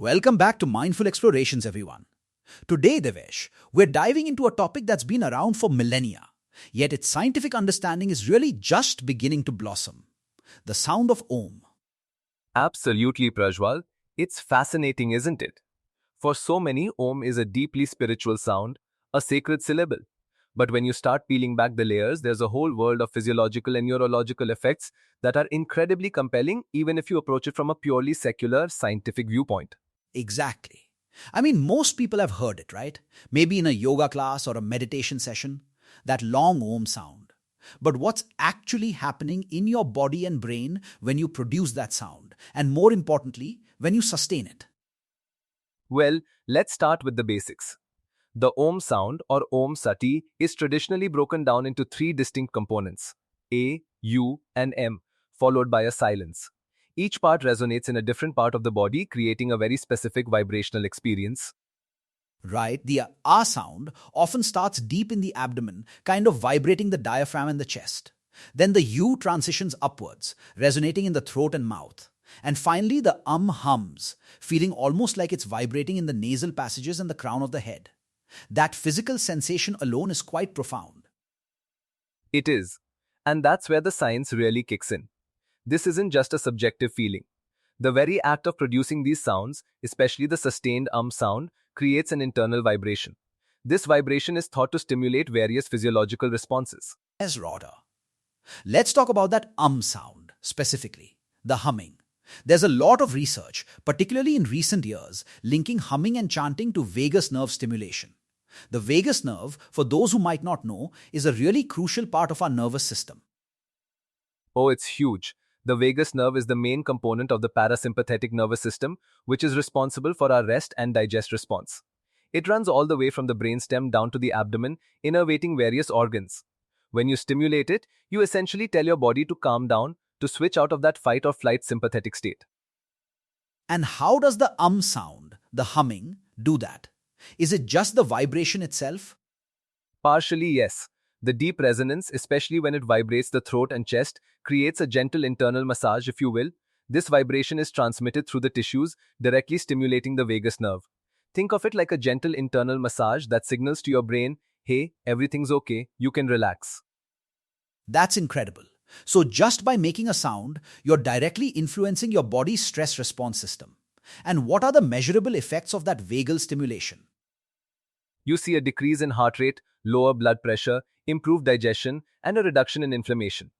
Welcome back to Mindful Explorations, everyone. Today, Devesh, we're diving into a topic that's been around for millennia, yet its scientific understanding is really just beginning to blossom. The sound of Om. Absolutely, Prajwal. It's fascinating, isn't it? For so many, Om is a deeply spiritual sound, a sacred syllable. But when you start peeling back the layers, there's a whole world of physiological and neurological effects that are incredibly compelling, even if you approach it from a purely secular, scientific viewpoint. Exactly. I mean, most people have heard it, right? Maybe in a yoga class or a meditation session, that long Om sound. But what's actually happening in your body and brain when you produce that sound? And more importantly, when you sustain it? Well, let's start with the basics. The Om sound, or Om Sati, is traditionally broken down into three distinct components: A, U, and M, followed by a silence. Each part resonates in a different part of the body, creating a very specific vibrational experience. Right? The ah sound often starts deep in the abdomen, kind of vibrating the diaphragm and the chest. Then the U transitions upwards, resonating in the throat and mouth. And finally, the hums, feeling almost like it's vibrating in the nasal passages and the crown of the head. That physical sensation alone is quite profound. It is. And that's where the science really kicks in. This isn't just a subjective feeling. The very act of producing these sounds, especially the sustained sound, creates an internal vibration. This vibration is thought to stimulate various physiological responses. As Roda. Let's talk about that sound, specifically, the humming. There's a lot of research, particularly in recent years, linking humming and chanting to vagus nerve stimulation. The vagus nerve, for those who might not know, is a really crucial part of our nervous system. Oh, it's huge. The vagus nerve is the main component of the parasympathetic nervous system, which is responsible for our rest and digest response. It runs all the way from the brainstem down to the abdomen, innervating various organs. When you stimulate it, you essentially tell your body to calm down, to switch out of that fight or flight sympathetic state. And how does the sound, the humming, do that? Is it just the vibration itself? Partially, yes. The deep resonance, especially when it vibrates the throat and chest, creates a gentle internal massage, if you will. This vibration is transmitted through the tissues, directly stimulating the vagus nerve. Think of it like a gentle internal massage that signals to your brain, hey, everything's okay, you can relax. That's incredible. So, just by making a sound, you're directly influencing your body's stress response system. And what are the measurable effects of that vagal stimulation? You see a decrease in heart rate, lower blood pressure, improved digestion, and a reduction in inflammation.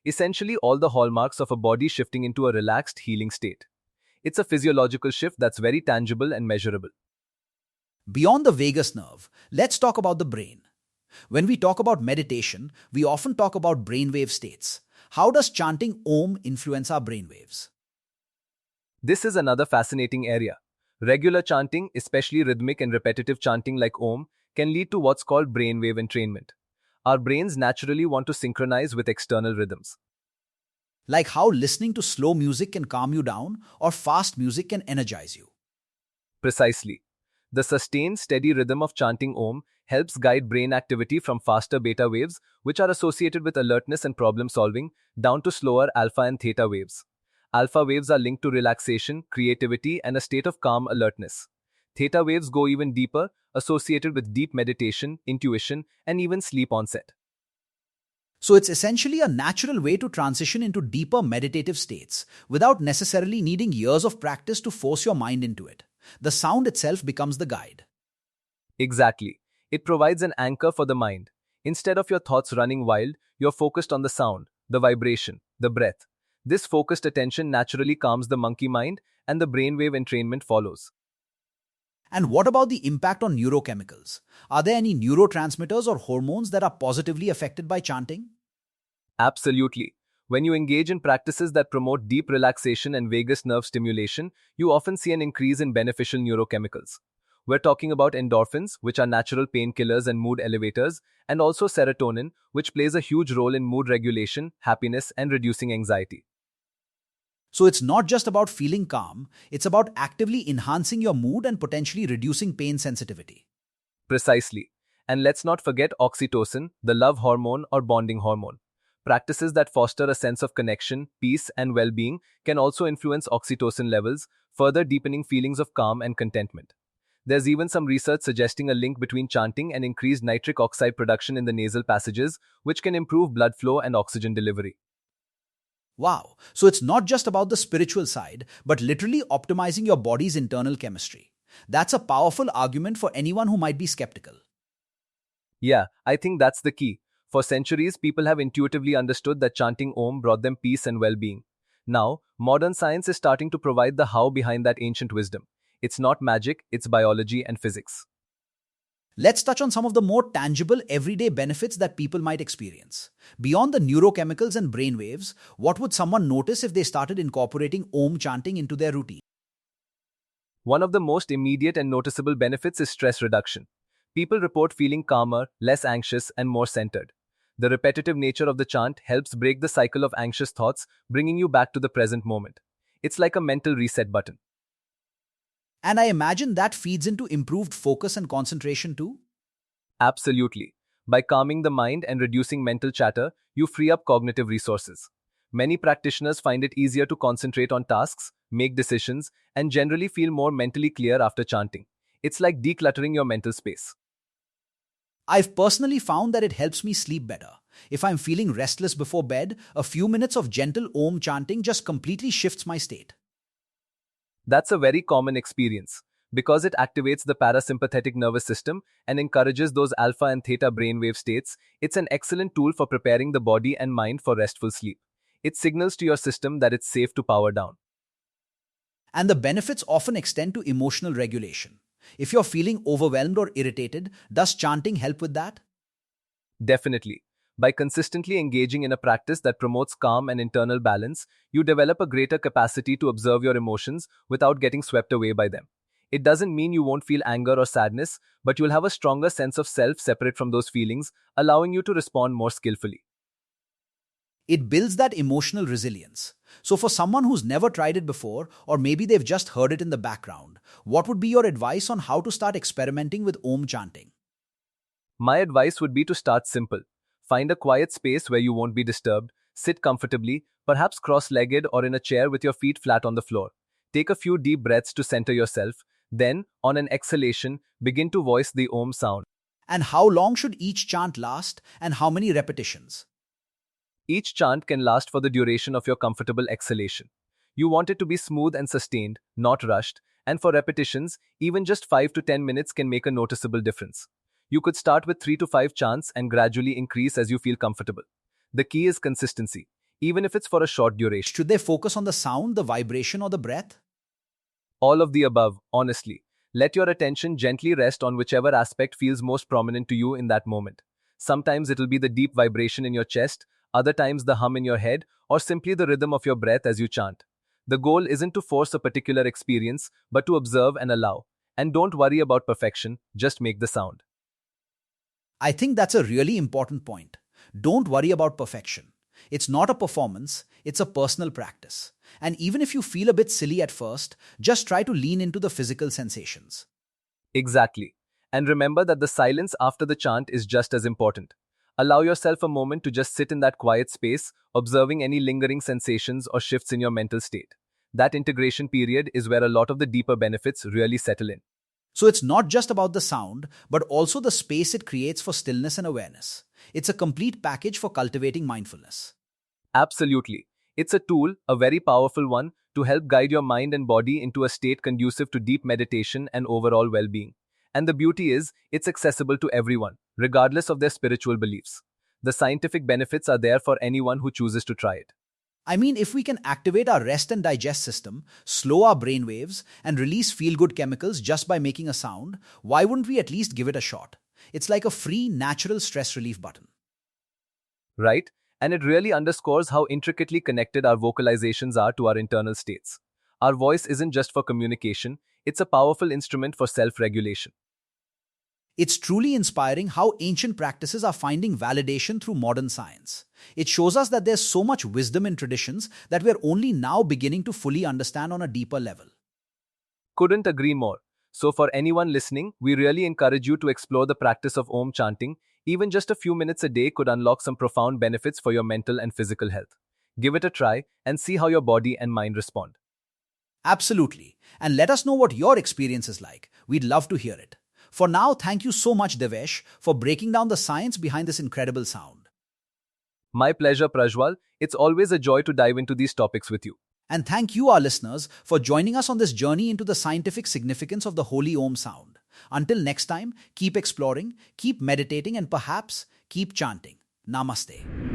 Essentially, all the hallmarks of a body shifting into a relaxed, healing state. It's a physiological shift that's very tangible and measurable. Beyond the vagus nerve, let's talk about the brain. When we talk about meditation, we often talk about brainwave states. How does chanting Om influence our brainwaves? This is another fascinating area. Regular chanting, especially rhythmic and repetitive chanting like Om, can lead to what's called brainwave entrainment. Our brains naturally want to synchronize with external rhythms. Like how listening to slow music can calm you down or fast music can energize you. Precisely. The sustained, steady rhythm of chanting Om helps guide brain activity from faster beta waves, which are associated with alertness and problem solving, down to slower alpha and theta waves. Alpha waves are linked to relaxation, creativity, and a state of calm alertness. Theta waves go even deeper, associated with deep meditation, intuition, and even sleep onset. So it's essentially a natural way to transition into deeper meditative states without necessarily needing years of practice to force your mind into it. The sound itself becomes the guide. Exactly. It provides an anchor for the mind. Instead of your thoughts running wild, you're focused on the sound, the vibration, the breath. This focused attention naturally calms the monkey mind, and the brainwave entrainment follows. And what about the impact on neurochemicals? Are there any neurotransmitters or hormones that are positively affected by chanting? Absolutely. When you engage in practices that promote deep relaxation and vagus nerve stimulation, you often see an increase in beneficial neurochemicals. We're talking about endorphins, which are natural painkillers and mood elevators, and also serotonin, which plays a huge role in mood regulation, happiness, and reducing anxiety. So it's not just about feeling calm, it's about actively enhancing your mood and potentially reducing pain sensitivity. Precisely. And let's not forget oxytocin, the love hormone or bonding hormone. Practices that foster a sense of connection, peace, and well being can also influence oxytocin levels, further deepening feelings of calm and contentment. There's even some research suggesting a link between chanting and increased nitric oxide production in the nasal passages, which can improve blood flow and oxygen delivery. Wow, so it's not just about the spiritual side, but literally optimizing your body's internal chemistry. That's a powerful argument for anyone who might be skeptical. Yeah, I think that's the key. For centuries, people have intuitively understood that chanting Om brought them peace and well being. Now, modern science is starting to provide the how behind that ancient wisdom. It's not magic, it's biology and physics. Let's touch on some of the more tangible everyday benefits that people might experience. Beyond the neurochemicals and brainwaves, what would someone notice if they started incorporating Om chanting into their routine? One of the most immediate and noticeable benefits is stress reduction. People report feeling calmer, less anxious, and more centered. The repetitive nature of the chant helps break the cycle of anxious thoughts, bringing you back to the present moment. It's like a mental reset button. And I imagine that feeds into improved focus and concentration too. Absolutely. By calming the mind and reducing mental chatter, you free up cognitive resources. Many practitioners find it easier to concentrate on tasks, make decisions, and generally feel more mentally clear after chanting. It's like decluttering your mental space. I've personally found that it helps me sleep better. If I'm feeling restless before bed, a few minutes of gentle Om chanting just completely shifts my state. That's a very common experience because it activates the parasympathetic nervous system and encourages those alpha and theta brainwave states. It's an excellent tool for preparing the body and mind for restful sleep. It signals to your system that it's safe to power down. And the benefits often extend to emotional regulation. If you're feeling overwhelmed or irritated, does chanting help with that? Definitely. By consistently engaging in a practice that promotes calm and internal balance, you develop a greater capacity to observe your emotions without getting swept away by them. It doesn't mean you won't feel anger or sadness, but you'll have a stronger sense of self separate from those feelings, allowing you to respond more skillfully. It builds that emotional resilience. So, for someone who's never tried it before, or maybe they've just heard it in the background, what would be your advice on how to start experimenting with Om chanting? My advice would be to start simple. Find a quiet space where you won't be disturbed, sit comfortably, perhaps cross legged or in a chair with your feet flat on the floor. Take a few deep breaths to center yourself. Then, on an exhalation, begin to voice the Om sound. And how long should each chant last, and how many repetitions? Each chant can last for the duration of your comfortable exhalation. You want it to be smooth and sustained, not rushed, and for repetitions, even just 5 to 10 minutes can make a noticeable difference. You could start with 3 to 5 chants and gradually increase as you feel comfortable. The key is consistency, even if it's for a short duration. Should they focus on the sound, the vibration, or the breath? All of the above, honestly. Let your attention gently rest on whichever aspect feels most prominent to you in that moment. Sometimes it'll be the deep vibration in your chest, other times the hum in your head, or simply the rhythm of your breath as you chant. The goal isn't to force a particular experience, but to observe and allow. And don't worry about perfection, just make the sound. I think that's a really important point. Don't worry about perfection. It's not a performance, it's a personal practice. And even if you feel a bit silly at first, just try to lean into the physical sensations. Exactly. And remember that the silence after the chant is just as important. Allow yourself a moment to just sit in that quiet space, observing any lingering sensations or shifts in your mental state. That integration period is where a lot of the deeper benefits really settle in. So it's not just about the sound, but also the space it creates for stillness and awareness. It's a complete package for cultivating mindfulness. Absolutely. It's a tool, a very powerful one, to help guide your mind and body into a state conducive to deep meditation and overall well being. And the beauty is, it's accessible to everyone, regardless of their spiritual beliefs. The scientific benefits are there for anyone who chooses to try it. I mean, if we can activate our rest and digest system, slow our brain waves, and release feel good chemicals just by making a sound, why wouldn't we at least give it a shot? It's like a free, natural stress relief button. Right? And it really underscores how intricately connected our vocalizations are to our internal states. Our voice isn't just for communication, it's a powerful instrument for self regulation. It's truly inspiring how ancient practices are finding validation through modern science. It shows us that there's so much wisdom in traditions that we're only now beginning to fully understand on a deeper level. Couldn't agree more. So, for anyone listening, we really encourage you to explore the practice of Om chanting, Even just a few minutes a day could unlock some profound benefits for your mental and physical health. Give it a try and see how your body and mind respond. Absolutely. And let us know what your experience is like. We'd love to hear it. For now, thank you so much, Devesh, for breaking down the science behind this incredible sound. My pleasure, Prajwal. It's always a joy to dive into these topics with you. And thank you, our listeners, for joining us on this journey into the scientific significance of the Holy Om sound. Until next time, keep exploring, keep meditating, and perhaps keep chanting. Namaste.